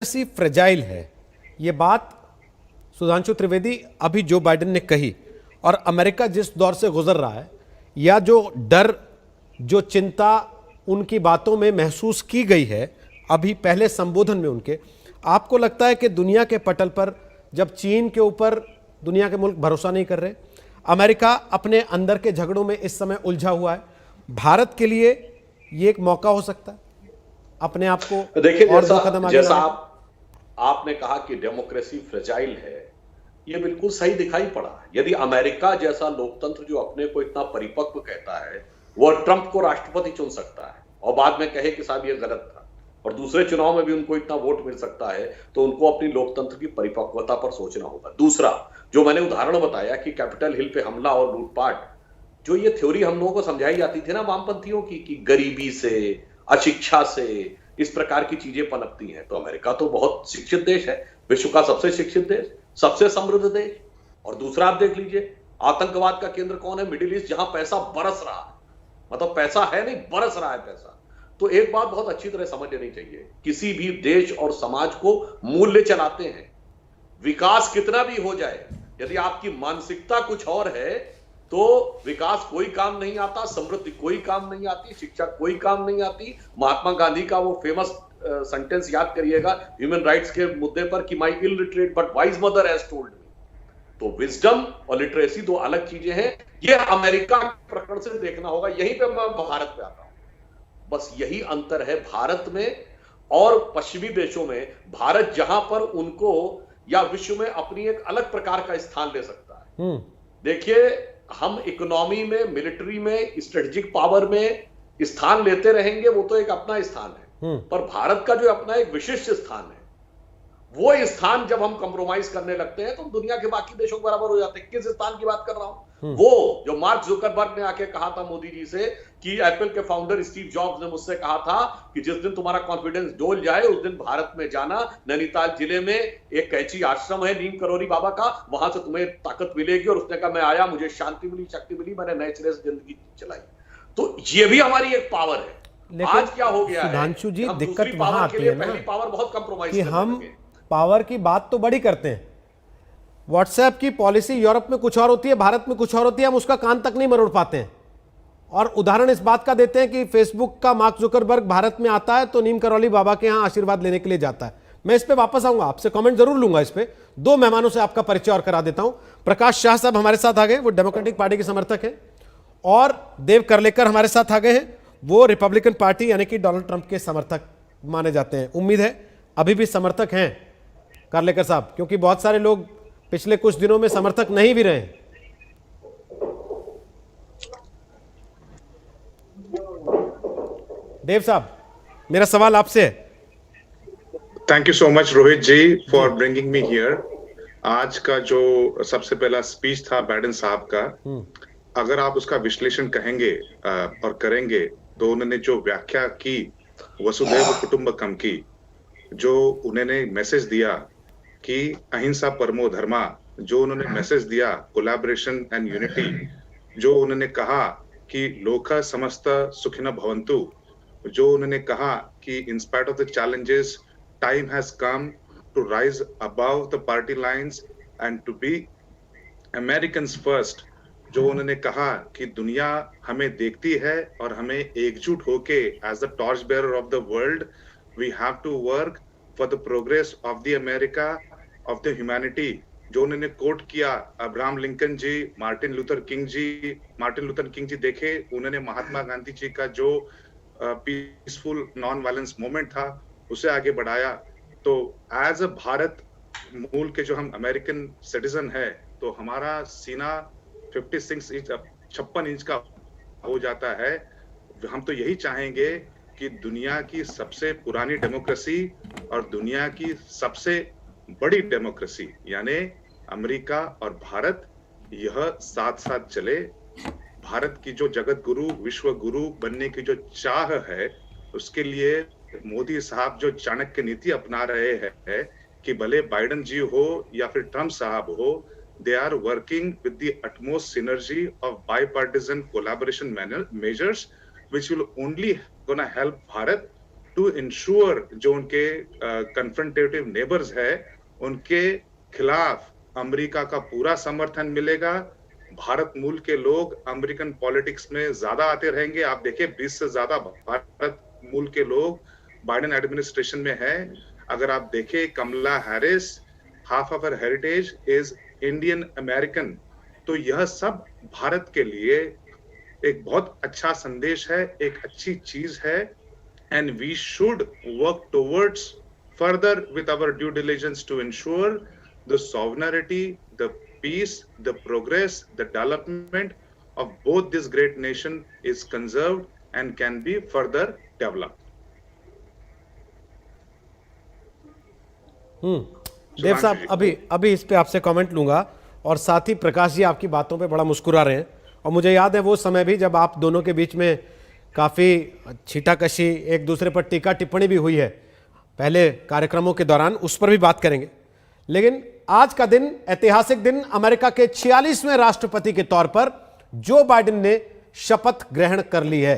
सी fragile है। ये बात सुधांशु त्रिवेदी अभी जो बाइडेन ने कही, और अमेरिका जिस दौर से गुजर रहा है, या जो डर, जो चिंता उनकी बातों में महसूस की गई है अभी पहले संबोधन में उनके, आपको लगता है कि दुनिया के पटल पर जब चीन के ऊपर दुनिया के मुल्क भरोसा नहीं कर रहे, अमेरिका अपने अंदर के झगड़ों में इस समय उलझा हुआ है, भारत के लिए ये एक मौका हो सकता है अपने आप को देखिए, और दो कदम आगे जैसा लाने? आपने कहा कि डेमोक्रेसी फ्रेजाइल है, ये बिल्कुल सही दिखाई पड़ा। यदि अमेरिका जैसा लोकतंत्र जो अपने को इतना परिपक्व कहता है, वह ट्रंप को राष्ट्रपति चुन सकता है और बाद में कहे कि साहब ये गलत था, और दूसरे चुनाव में भी उनको इतना वोट मिल सकता है, तो उनको अपनी लोकतंत्र की परिपक्वता पर सोचना होगा। दूसरा, जो मैंने उदाहरण बताया कि कैपिटल हिल पे हमला और लूटपाट, जो ये थ्योरी हम लोगों को समझाई जाती थी ना वामपंथियों की, कि गरीबी से, अशिक्षा से इस प्रकार की चीजें पनपती हैं, तो अमेरिका तो बहुत शिक्षित देश है, विश्व का सबसे शिक्षित देश, सबसे समृद्ध देश। और दूसरा, आप देख लीजिए, आतंकवाद का केंद्र कौन है? मिडिल ईस्ट, जहां पैसा बरस रहा है, मतलब पैसा है नहीं, बरस रहा है पैसा। तो एक बात बहुत अच्छी तरह समझ लेनी चाहिए, किसी भी देश और समाज को मूल्य चलाते हैं। विकास कितना भी हो जाए, यदि आपकी मानसिकता कुछ और है, तो विकास कोई काम नहीं आता, समृद्धि कोई काम नहीं आती, शिक्षा कोई काम नहीं आती। महात्मा गांधी का वो फेमस सेंटेंस याद करिएगा ह्यूमन राइट्स के मुद्दे पर, कि my illiterate but wise mother has told me. तो विजडम और लिटरेसी दो अलग चीजें हैं। ये अमेरिका के प्रकरण से देखना होगा। यहीं पे मैं भारत पे आता हूं, बस यही अंतर है भारत में और पश्चिमी देशों में। भारत जहां पर उनको या विश्व में अपनी एक अलग प्रकार का स्थान ले सकता है। देखिए, हम इकोनॉमी में, मिलिट्री में, स्ट्रेटेजिक पावर में स्थान लेते रहेंगे, वो तो एक अपना स्थान है, पर भारत का जो अपना एक विशिष्ट स्थान है, वो स्थान जब हम कंप्रोमाइज करने लगते हैं तो दुनिया के बाकी देशों के बराबर हो जाते हैं। किस स्थान की बात कर रहा हूं? वो जो मार्क जुकरबर्ग ने आके कहा था मोदी जी से, कि एप्पल के फाउंडर स्टीव जॉब्स ने मुझसे कहा था कि जिस दिन तुम्हारा कॉन्फिडेंस डोल जाए उस दिन भारत में जाना, नैनीताल जिले में एक कैची आश्रम है नीम करोली बाबा का, वहां से तुम्हें ताकत मिलेगी। और उसने कहा मैं आया, मुझे शांति मिली, शक्ति मिली, मैंने नए सिरे से जिंदगी चलाई। तो ये भी हमारी एक पावर है। आज क्या हो गया है, सुधांशु जी, हम दिक्कत दूसरी वहां पावर आती के लिए है ना पहली पावर बहुत कंप्रोमाइज कि करने हम लगे। पावर की बात तो बड़ी करते हैं, व्हाट्सएप की पॉलिसी यूरोप में कुछ और होती है, भारत में कुछ और होती है, हम उसका कान तक नहीं मरोड़ पाते हैं। और उदाहरण इस बात का देते हैं कि फेसबुक का मार्क जुकरबर्ग भारत में आता है तो नीम करौली बाबा के यहां आशीर्वाद लेने के लिए जाता है। मैं इस पे वापस आऊंगा, आपसे कमेंट जरूर लूंगा इस पे। दो मेहमानों से आपका परिचय और करा देता हूं। प्रकाश शाह साहब हमारे साथ आ गए, वो डेमोक्रेटिक पार्टी के समर्थक हैं, और देव करलेकर हमारे साथ आ गए हैं, वो रिपब्लिकन पार्टी यानी कि डोनाल्ड ट्रंप के समर्थक माने जाते हैं। उम्मीद है अभी भी समर्थक हैं करलेकर साहब, क्योंकि बहुत सारे लोग पिछले कुछ दिनों में समर्थक नहीं भी रहे। देव साहब, मेरा सवाल आपसे है। Thank you so much Rohit ji for bringing me here. आज का जो सबसे पहला स्पीच था बाइडेन साहब का, अगर आप उसका विश्लेषण कहेंगे और करेंगे, तो उन्होंने जो व्याख्या की वसुधैव कुटुंबकम की, जो उन्होंने मैसेज दिया कि अहिंसा परमो धर्मा, जो उन्होंने मैसेज दिया कोलैबोरेशन एंड यूनिटी, जो उन्होंने कहा कि लोका समस्त सुखिनो भवन्तु, जो उन्होंने कहा कि in spite of the challenges time has come to rise above the party lines and to be Americans first, जो उन्होंने कहा कि दुनिया हमें देखती है और हमें एकजुट होके as the torch bearer of the world we have to work for the progress of the America of the humanity, जो उन्होंने कोट किया Abraham Lincoln ji, Martin Luther King ji देखे, उन्होंने महात्मा गांधी जी का जो पीसफुल नॉन वायलेंस मूवमेंट था उसे आगे बढ़ाया। तो एज अ भारत मूल के जो हम अमेरिकन सिटीजन है, तो हमारा सीना 56 इंच 56 इंच का हो जाता है। हम तो यही चाहेंगे कि दुनिया की सबसे पुरानी डेमोक्रेसी और दुनिया की सबसे बड़ी डेमोक्रेसी यानी अमेरिका और भारत, यह साथ साथ चले। भारत की जो जगत गुरु, विश्व गुरु बनने की जो चाह है, उसके लिए मोदी साहब जो चाणक्य नीति अपना रहे हैं कि भले बाइडेन जी हो या फिर ट्रंप साहब हो, they are working with the utmost synergy of bipartisan collaboration measures which will only gonna help Bharat to ensure जो उनके कन्फ्रंटेटिव नेबर्स है उनके खिलाफ अमेरिका का पूरा समर्थन मिलेगा। भारत मूल के लोग अमेरिकन पॉलिटिक्स में ज्यादा आते रहेंगे। आप देखिए 20 से ज्यादा भारत मूल के लोग बाइडेन एडमिनिस्ट्रेशन में है। अगर आप देखें Kamala Harris, half of her heritage is Indian American. तो यह सब भारत के लिए एक बहुत अच्छा संदेश है, एक अच्छी चीज है। And we should work towards further with our due diligence to ensure the sovereignty, the peace, the progress, the development of both this great nation is conserved and can be further developed. देव साहब, अभी इस पे आपसे comment लूंगा और साथ ही प्रकाश जी आपकी बातों पे बड़ा मुस्कुरा रहे हैं। और मुझे याद है वो समय भी जब आप दोनों के बीच में काफ़ी छीटाकशी, एक दूसरे पर टीका टिप्पणी भी हुई है पहले कार्यक्रमों के दौरान, उस पर भी बात करेंगे। लेकिन आज का दिन, ऐतिहासिक दिन, अमेरिका के 46वें राष्ट्रपति के तौर पर जो बाइडेन ने शपथ ग्रहण कर ली है।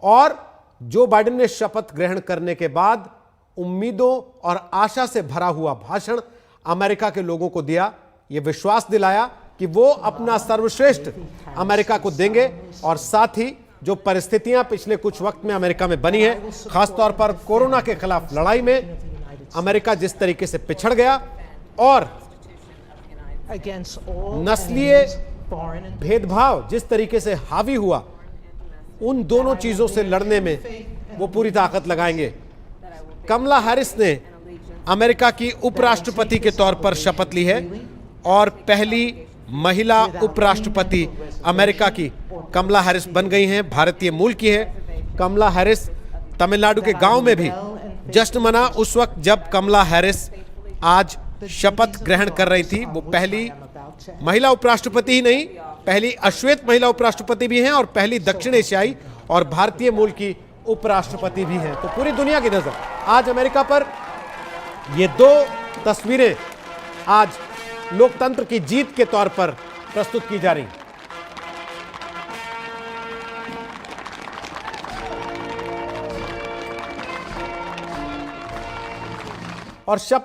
और जो बाइडेन ने शपथ ग्रहण करने के बाद उम्मीदों और आशा से भरा हुआ भाषण अमेरिका के लोगों को दिया, यह विश्वास दिलाया कि वो अपना सर्वश्रेष्ठ अमेरिका को देंगे। और साथ ही जो परिस्थितियां पिछले कुछ वक्त में अमेरिका में बनी है, खासतौर पर कोरोना के खिलाफ लड़ाई में अमेरिका जिस तरीके से पिछड़ गया और नस्लीय भेदभाव जिस तरीके से हावी हुआ, उन दोनों चीजों से लड़ने में वो पूरी ताकत लगाएंगे। कमला हैरिस ने अमेरिका की उपराष्ट्रपति के तौर पर शपथ ली है और पहली महिला उपराष्ट्रपति अमेरिका की कमला हैरिस बन गई हैं। भारतीय मूल की है कमला हैरिस। तमिलनाडु के गांव में भी जश्न मना उस वक्त जब कमला हैरिस आज शपथ ग्रहण कर रही थी। वो पहली महिला उपराष्ट्रपति ही नहीं, पहली अश्वेत महिला उपराष्ट्रपति भी हैं और पहली दक्षिण एशियाई और भारतीय मूल की उपराष्ट्रपति भी हैं। तो पूरी दुनिया की नजर आज अमेरिका पर। ये दो तस्वीरें आज लोकतंत्र की जीत के तौर पर प्रस्तुत की जा रही। और शपथ